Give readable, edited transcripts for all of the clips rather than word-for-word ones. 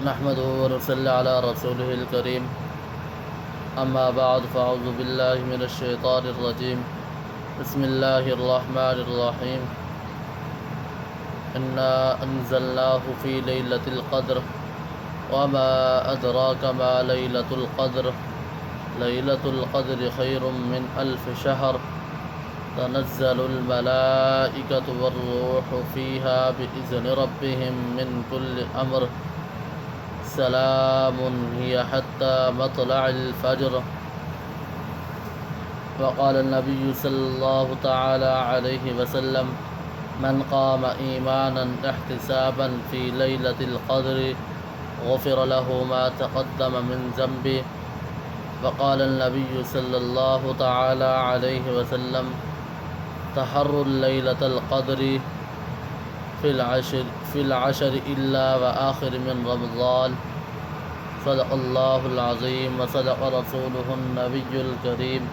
نحمده ونصلي على رسوله الكريم أما بعد فأعوذ بالله من الشيطان الرجيم بسم الله الرحمن الرحيم إنا أنزلناه في ليلة القدر وما أدراك ما ليلة القدر ليلة القدر خير من 1000 شهر تنزل الملائكة والروح فيها بإذن ربهم من كل أمر سلام هي حتى مطلع الفجر. وقال النبي صلى الله تعالى عليه وسلم من قام إيمانا احتسابا في ليلة القدر غفر له ما تقدم من ذنبه. وقال النبي صلى الله تعالى عليه وسلم تحروا ليلة القدر في العشر إلا وآخر من رمضان. صدق الله العظيم وصدق رسوله النبي الكريم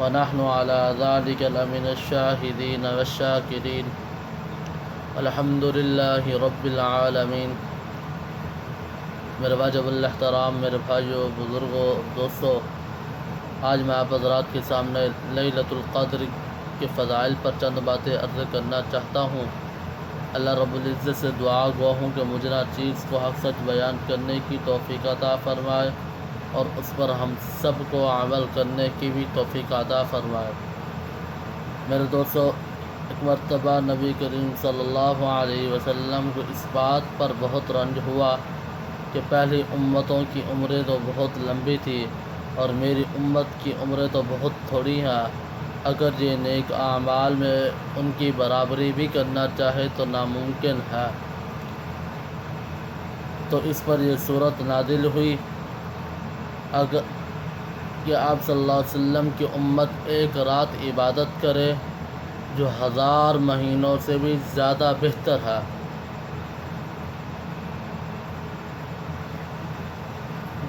ونحن على ذلك لمن الشاهدين والشاكرين الحمد لله رب العالمين. میرے واجب الاحترام، میرے بھائیوں، بزرگوں، دوستوں، آج میں آپ حضرات کے سامنے لیلۃ القدر کے فضائل پر چند باتیں عرض کرنا چاہتا ہوں. اللہ رب العزت سے دعا گوا ہوں کہ مجھے ہر چیز کو حق سچ بیان کرنے کی توفیق عطا فرمائے اور اس پر ہم سب کو عمل کرنے کی بھی توفیق عطا فرمائے. میرے دوستو، ایک مرتبہ نبی کریم صلی اللہ علیہ وسلم کو اس بات پر بہت رنج ہوا کہ پہلی امتوں کی عمریں تو بہت لمبی تھی اور میری امت کی عمریں تو بہت تھوڑی ہیں. اگر یہ نیک اعمال میں ان کی برابری بھی کرنا چاہے تو ناممکن ہے. تو اس پر یہ صورت نازل ہوئی اگر کہ آپ صلی اللہ علیہ وسلم کی امت ایک رات عبادت کرے جو 1000 مہینوں سے بھی زیادہ بہتر ہے.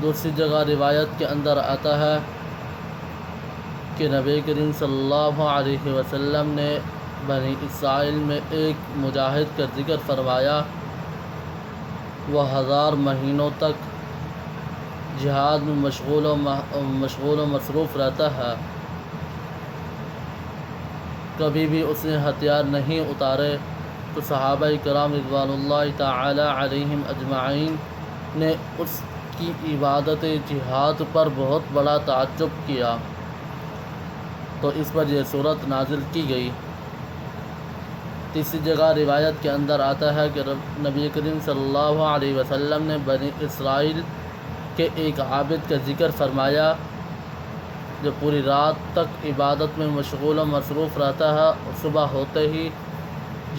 دوسری جگہ روایت کے اندر آتا ہے کہ نبی کریم صلی اللہ علیہ وسلم نے بنی اسرائیل میں ایک مجاہد کا ذکر فرمایا. وہ 1000 مہینوں تک جہاد میں مشغول و مصروف رہتا ہے. کبھی بھی اس نے ہتھیار نہیں اتارے. تو صحابہ کرام رضوان اللہ تعالی علیہم اجمعین نے اس کی عبادت جہاد پر بہت بڑا تعجب کیا. تو اس پر یہ صورت نازل کی گئی. تیسری جگہ روایت کے اندر آتا ہے کہ نبی کریم صلی اللہ علیہ وسلم نے بنی اسرائیل کے ایک عابد کا ذکر فرمایا جو پوری رات تک عبادت میں مشغول و مصروف رہتا ہے اور صبح ہوتے ہی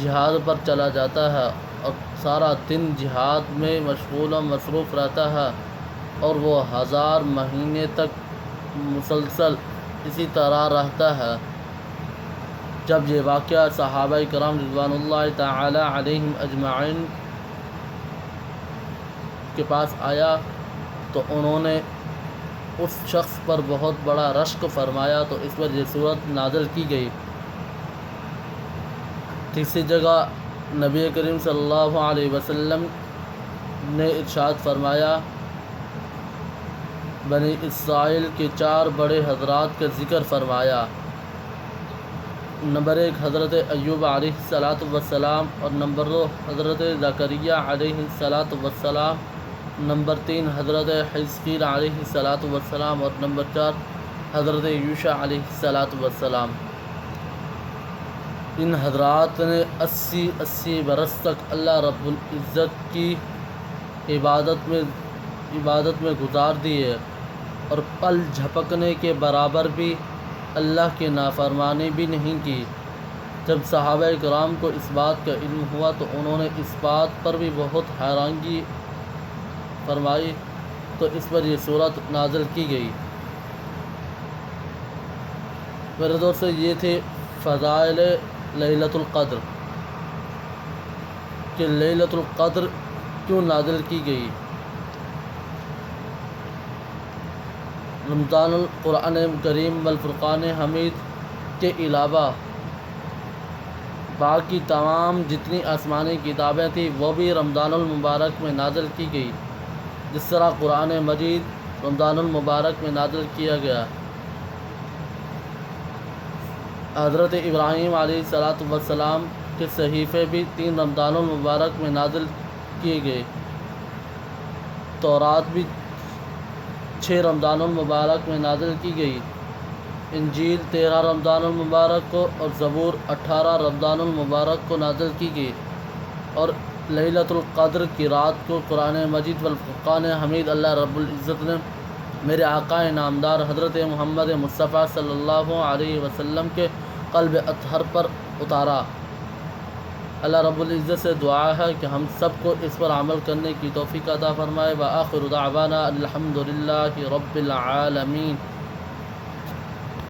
جہاد پر چلا جاتا ہے اور سارا دن جہاد میں مشغول و مصروف رہتا ہے اور وہ 1000 مہینے تک مسلسل اسی طرح رہتا ہے. جب یہ واقعہ صحابہ کرام رضوان اللہ تعالی علیہم اجمعین کے پاس آیا تو انہوں نے اس شخص پر بہت بڑا رشک فرمایا. تو اس پر یہ صورت نازل کی گئی. تیسری جگہ نبی کریم صلی اللہ علیہ وسلم نے ارشاد فرمایا بنی اسرائیل کے 4 بڑے حضرات کا ذکر فرمایا. نمبر 1 حضرت ایوب علیہ السلام اور نمبر 2 حضرت زکریا علیہ السلام، نمبر 3 حضرت حزقیل علیہ السلام اور نمبر 4 حضرت یوشع علیہ السلام. ان حضرات نے 80 برس تک اللہ رب العزت کی عبادت میں گزار دیے اور پل جھپکنے کے برابر بھی اللہ کی نافرمانی بھی نہیں کی. جب صحابہ کرام کو اس بات کا علم ہوا تو انہوں نے اس بات پر بھی بہت حیرانگی فرمائی. تو اس پر یہ صورت نازل کی گئی. میرے دوستو، یہ تھے فضائل لیلۃ القدر کہ لیلۃ القدر کیوں نازل کی گئی. رمضان القرآن کریم والفرقان حمید کے علاوہ باقی تمام جتنی آسمانی کتابیں تھیں وہ بھی رمضان المبارک میں نازل کی گئی. جس طرح قرآن مجید رمضان المبارک میں نازل کیا گیا۔ حضرت ابراہیم علیہ السلام کے صحیفے بھی 3 رمضان المبارک میں نازل کیے گئے۔ تورات بھی 6 رمضان المبارک میں نازل کی گئی۔ انجیل 13 رمضان المبارک کو اور زبور 18 رمضان المبارک کو نازل کی گئی، اور لیلۃ القدر کی رات کو قرآن مجید والفرقان حمید اللہ رب العزت نے میرے آقا نامدار حضرت محمد مصطفیٰ صلی اللہ علیہ وسلم کے قلب اطہر پر اتارا۔ اللہ رب العزت سے دعا ہے کہ ہم سب کو اس پر عمل کرنے کی توفیق عطا فرمائے۔ وآخر دعوانا الحمد للہ رب العالمین۔